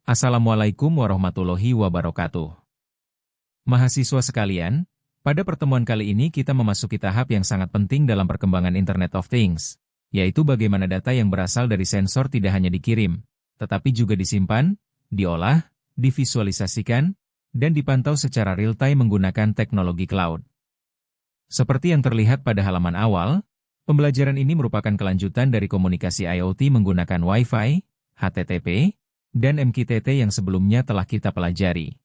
Assalamualaikum warahmatullahi wabarakatuh. Mahasiswa sekalian, pada pertemuan kali ini kita memasuki tahap yang sangat penting dalam perkembangan Internet of Things, yaitu bagaimana data yang berasal dari sensor tidak hanya dikirim, tetapi juga disimpan, diolah, divisualisasikan, dan dipantau secara real-time menggunakan teknologi cloud. Seperti yang terlihat pada halaman awal, pembelajaran ini merupakan kelanjutan dari komunikasi IoT menggunakan Wi-Fi, HTTP, dan MQTT yang sebelumnya telah kita pelajari.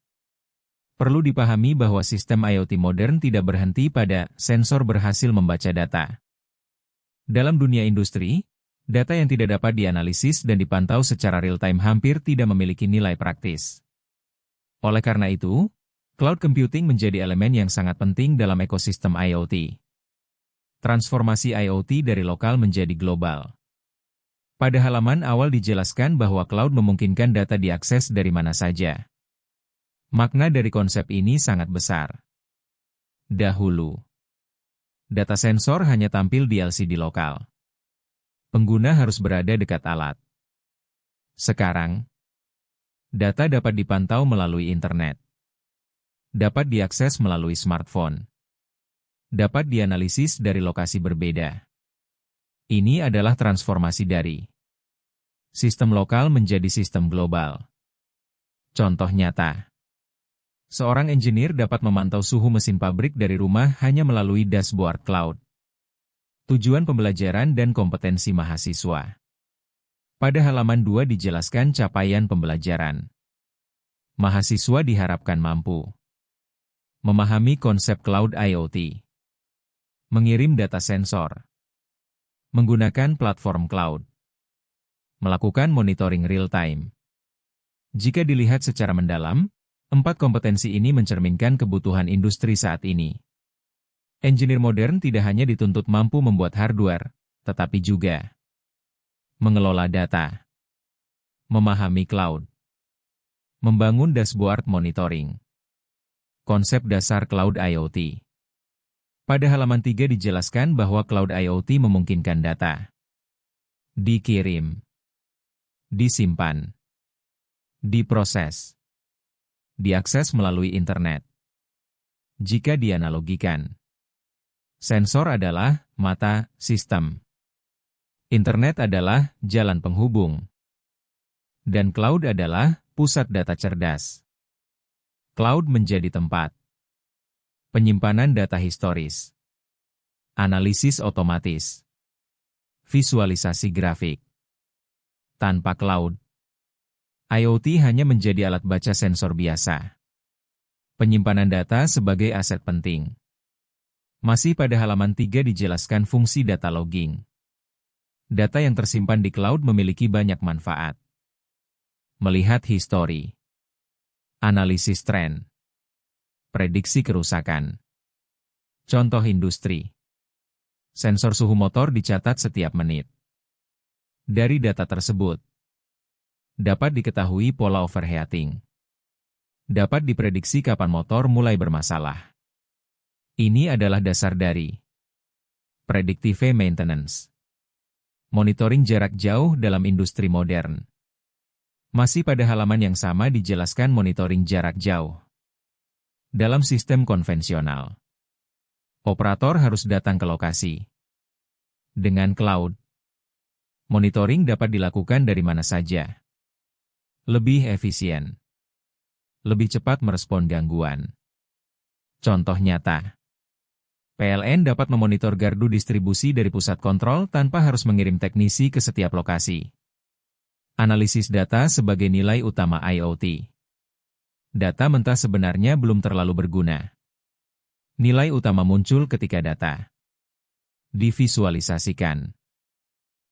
Perlu dipahami bahwa sistem IoT modern tidak berhenti pada sensor berhasil membaca data. Dalam dunia industri, data yang tidak dapat dianalisis dan dipantau secara real-time hampir tidak memiliki nilai praktis. Oleh karena itu, cloud computing menjadi elemen yang sangat penting dalam ekosistem IoT. Transformasi IoT dari lokal menjadi global. Pada halaman awal dijelaskan bahwa cloud memungkinkan data diakses dari mana saja. Makna dari konsep ini sangat besar. Dahulu, data sensor hanya tampil di LCD lokal. Pengguna harus berada dekat alat. Sekarang, data dapat dipantau melalui internet. Dapat diakses melalui smartphone. Dapat dianalisis dari lokasi berbeda. Ini adalah transformasi dari sistem lokal menjadi sistem global. Contoh nyata. Seorang engineer dapat memantau suhu mesin pabrik dari rumah hanya melalui dashboard cloud. Tujuan pembelajaran dan kompetensi mahasiswa. Pada halaman 2 dijelaskan capaian pembelajaran. Mahasiswa diharapkan mampu memahami konsep cloud IoT, mengirim data sensor, menggunakan platform cloud, melakukan monitoring real-time. Jika dilihat secara mendalam, 4 kompetensi ini mencerminkan kebutuhan industri saat ini. Engineer modern tidak hanya dituntut mampu membuat hardware, tetapi juga mengelola data, memahami cloud, membangun dashboard monitoring. Konsep dasar Cloud IoT. Pada halaman 3 dijelaskan bahwa Cloud IoT memungkinkan data dikirim, disimpan, diproses, diakses melalui internet. Jika dianalogikan, sensor adalah mata sistem, internet adalah jalan penghubung, dan cloud adalah pusat data cerdas. Cloud menjadi tempat penyimpanan data historis, analisis otomatis, visualisasi grafik. Tanpa cloud, IoT hanya menjadi alat baca sensor biasa. Penyimpanan data sebagai aset penting. Masih pada halaman 3 dijelaskan fungsi data logging. Data yang tersimpan di cloud memiliki banyak manfaat. Melihat histori, analisis tren, prediksi kerusakan. Contoh industri. Sensor suhu motor dicatat setiap menit. Dari data tersebut, dapat diketahui pola overheating. Dapat diprediksi kapan motor mulai bermasalah. Ini adalah dasar dari predictive maintenance. Monitoring jarak jauh dalam industri modern. Masih pada halaman yang sama dijelaskan monitoring jarak jauh. Dalam sistem konvensional, operator harus datang ke lokasi. Dengan cloud, monitoring dapat dilakukan dari mana saja. Lebih efisien. Lebih cepat merespon gangguan. Contoh nyata. PLN dapat memonitor gardu distribusi dari pusat kontrol tanpa harus mengirim teknisi ke setiap lokasi. Analisis data sebagai nilai utama IoT. Data mentah sebenarnya belum terlalu berguna. Nilai utama muncul ketika data divisualisasikan,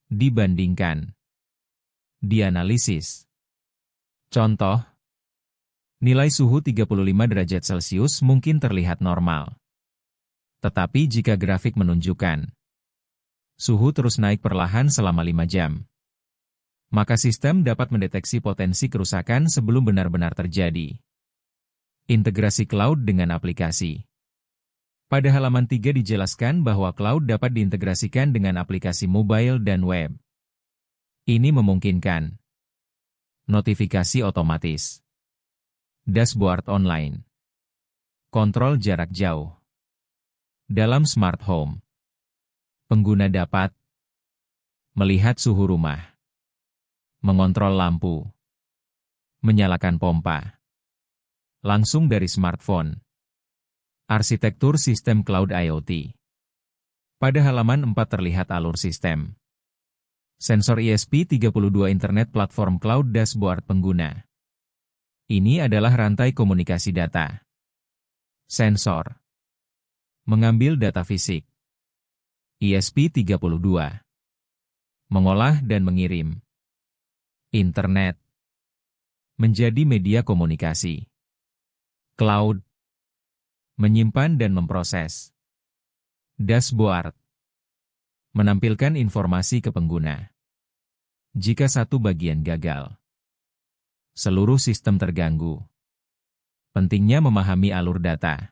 dibandingkan, dianalisis. Contoh, nilai suhu 35 derajat Celcius mungkin terlihat normal. Tetapi jika grafik menunjukkan suhu terus naik perlahan selama 5 jam, maka sistem dapat mendeteksi potensi kerusakan sebelum benar-benar terjadi. Integrasi cloud dengan aplikasi. Pada halaman 3 dijelaskan bahwa cloud dapat diintegrasikan dengan aplikasi mobile dan web. Ini memungkinkan Notifikasi otomatis. Dashboard online. Kontrol jarak jauh. Dalam smart home, pengguna dapat melihat suhu rumah, mengontrol lampu, menyalakan pompa, langsung dari smartphone. Arsitektur sistem Cloud IoT. Pada halaman 4 terlihat alur sistem. Sensor ESP32 Internet Platform Cloud Dashboard pengguna. Ini adalah rantai komunikasi data. Sensor. Mengambil data fisik. ESP32. Mengolah dan mengirim. Internet. Menjadi media komunikasi. Cloud. Menyimpan dan memproses. Dashboard. Menampilkan informasi ke pengguna. Jika satu bagian gagal, seluruh sistem terganggu. Pentingnya memahami alur data.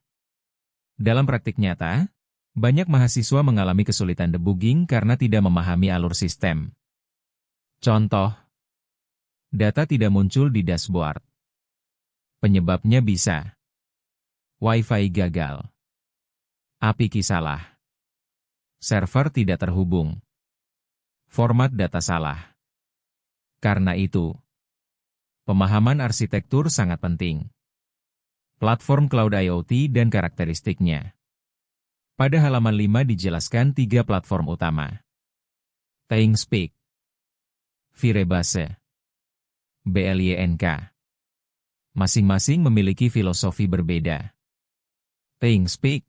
Dalam praktik nyata, banyak mahasiswa mengalami kesulitan debugging karena tidak memahami alur sistem. Contoh, data tidak muncul di dashboard. Penyebabnya bisa Wi-Fi gagal, API salah, server tidak terhubung, format data salah. Karena itu, pemahaman arsitektur sangat penting. Platform Cloud IoT dan karakteristiknya. Pada halaman 5 dijelaskan 3 platform utama. ThingSpeak, Firebase, BLYNK. Masing-masing memiliki filosofi berbeda. ThingSpeak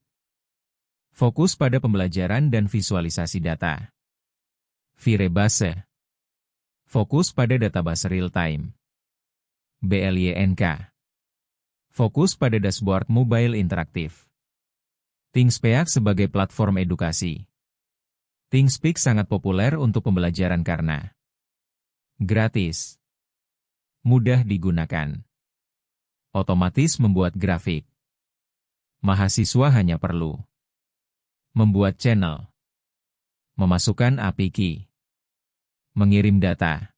fokus pada pembelajaran dan visualisasi data. Firebase fokus pada database real-time. BLYNK fokus pada dashboard mobile interaktif. ThingSpeak sebagai platform edukasi. ThingSpeak sangat populer untuk pembelajaran karena gratis, mudah digunakan, otomatis membuat grafik. Mahasiswa hanya perlu membuat channel, memasukkan API key, mengirim data.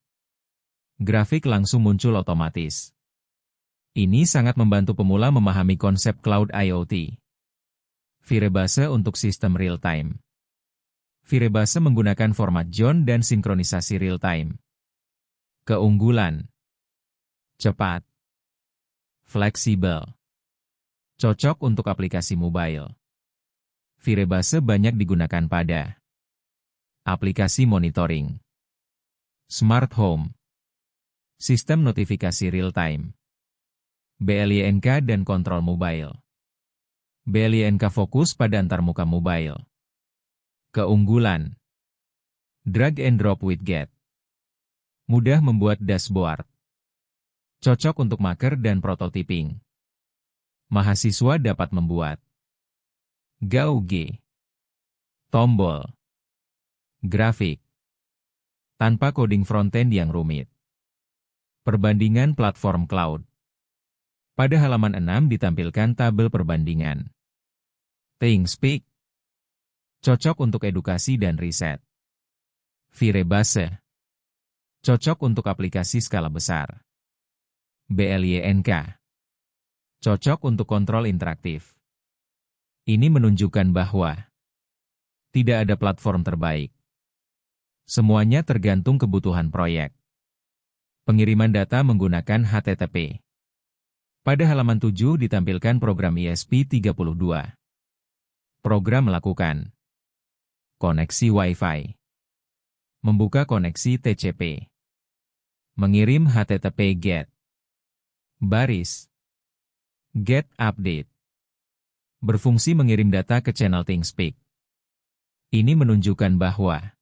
Grafik langsung muncul otomatis. Ini sangat membantu pemula memahami konsep Cloud IoT. Firebase untuk sistem real-time. Firebase menggunakan format John dan sinkronisasi real-time. Keunggulan: cepat, fleksibel, cocok untuk aplikasi mobile. Firebase banyak digunakan pada aplikasi monitoring, smart home, sistem notifikasi real-time, BLYNK dan kontrol mobile. BLYNK fokus pada antarmuka mobile. Keunggulan: drag and drop widget, mudah membuat dashboard, cocok untuk maker dan prototyping. Mahasiswa dapat membuat GUI, tombol, grafik, tanpa coding frontend yang rumit. Perbandingan platform cloud. Pada halaman 6 ditampilkan tabel perbandingan. ThingSpeak cocok untuk edukasi dan riset. Firebase cocok untuk aplikasi skala besar. BLYNK cocok untuk kontrol interaktif. Ini menunjukkan bahwa tidak ada platform terbaik. Semuanya tergantung kebutuhan proyek. Pengiriman data menggunakan HTTP. Pada halaman 7 ditampilkan program ESP32. Program melakukan koneksi Wi-Fi, membuka koneksi TCP, mengirim HTTP GET, baris, GET update, berfungsi mengirim data ke channel ThingSpeak. Ini menunjukkan bahwa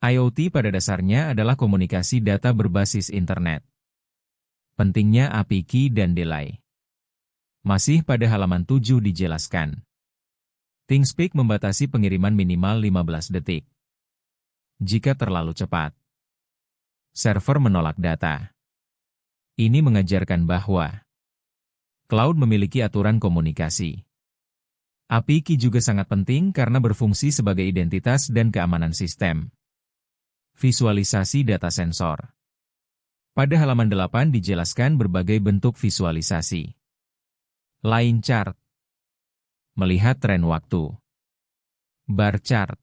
IoT pada dasarnya adalah komunikasi data berbasis internet. Pentingnya API key dan delay. Masih pada halaman 7 dijelaskan. ThingSpeak membatasi pengiriman minimal 15 detik. Jika terlalu cepat, server menolak data. Ini mengajarkan bahwa cloud memiliki aturan komunikasi. API key juga sangat penting karena berfungsi sebagai identitas dan keamanan sistem. Visualisasi data sensor. Pada halaman 8 dijelaskan berbagai bentuk visualisasi. Line chart. Melihat tren waktu. Bar chart.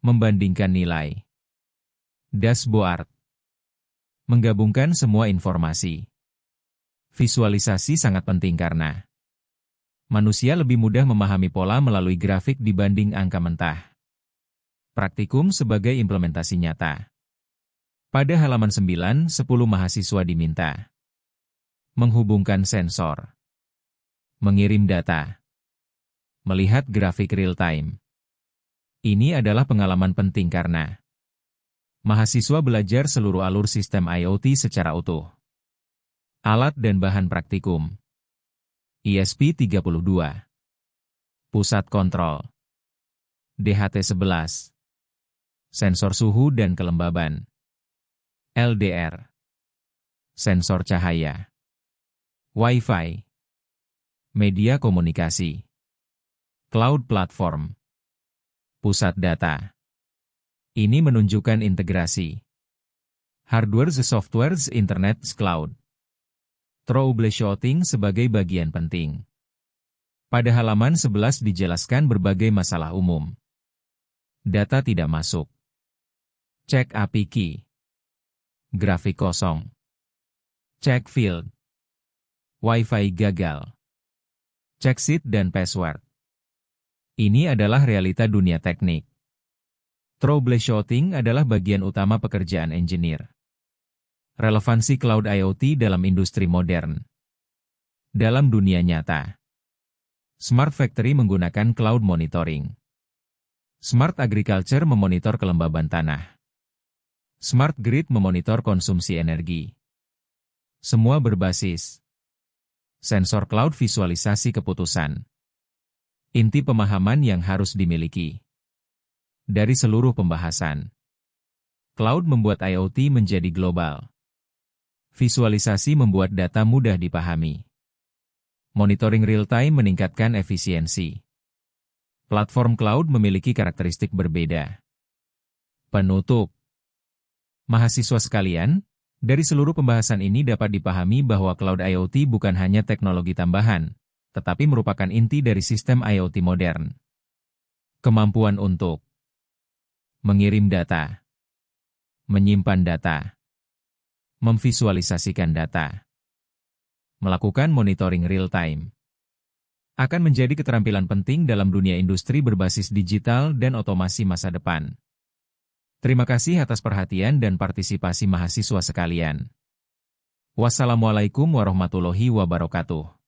Membandingkan nilai. Dashboard. Menggabungkan semua informasi. Visualisasi sangat penting karena manusia lebih mudah memahami pola melalui grafik dibanding angka mentah. Praktikum sebagai implementasi nyata. Pada halaman 9, 10 mahasiswa diminta menghubungkan sensor, mengirim data, melihat grafik real-time. Ini adalah pengalaman penting karena mahasiswa belajar seluruh alur sistem IoT secara utuh. Alat dan bahan praktikum. ESP32. Pusat kontrol. DHT11. Sensor suhu dan kelembaban. LDR. Sensor cahaya. Wi-Fi. Media komunikasi. Cloud platform. Pusat data. Ini menunjukkan integrasi. Hardware the software the internet the cloud. Troubleshooting sebagai bagian penting. Pada halaman 11 dijelaskan berbagai masalah umum. Data tidak masuk. Cek API key. Grafik kosong. Cek field. Wi-Fi gagal. Cek seed dan password. Ini adalah realita dunia teknik. Troubleshooting adalah bagian utama pekerjaan engineer. Relevansi Cloud IoT dalam industri modern. Dalam dunia nyata, Smart Factory menggunakan cloud monitoring. Smart Agriculture memonitor kelembaban tanah. Smart Grid memonitor konsumsi energi. Semua berbasis sensor cloud visualisasi keputusan. Inti pemahaman yang harus dimiliki. Dari seluruh pembahasan, cloud membuat IoT menjadi global. Visualisasi membuat data mudah dipahami. Monitoring real-time meningkatkan efisiensi. Platform cloud memiliki karakteristik berbeda. Penutup. Mahasiswa sekalian, dari seluruh pembahasan ini dapat dipahami bahwa Cloud IoT bukan hanya teknologi tambahan, tetapi merupakan inti dari sistem IoT modern. Kemampuan untuk mengirim data, menyimpan data, memvisualisasikan data, melakukan monitoring real-time, akan menjadi keterampilan penting dalam dunia industri berbasis digital dan otomasi masa depan. Terima kasih atas perhatian dan partisipasi mahasiswa sekalian. Wassalamualaikum warahmatullahi wabarakatuh.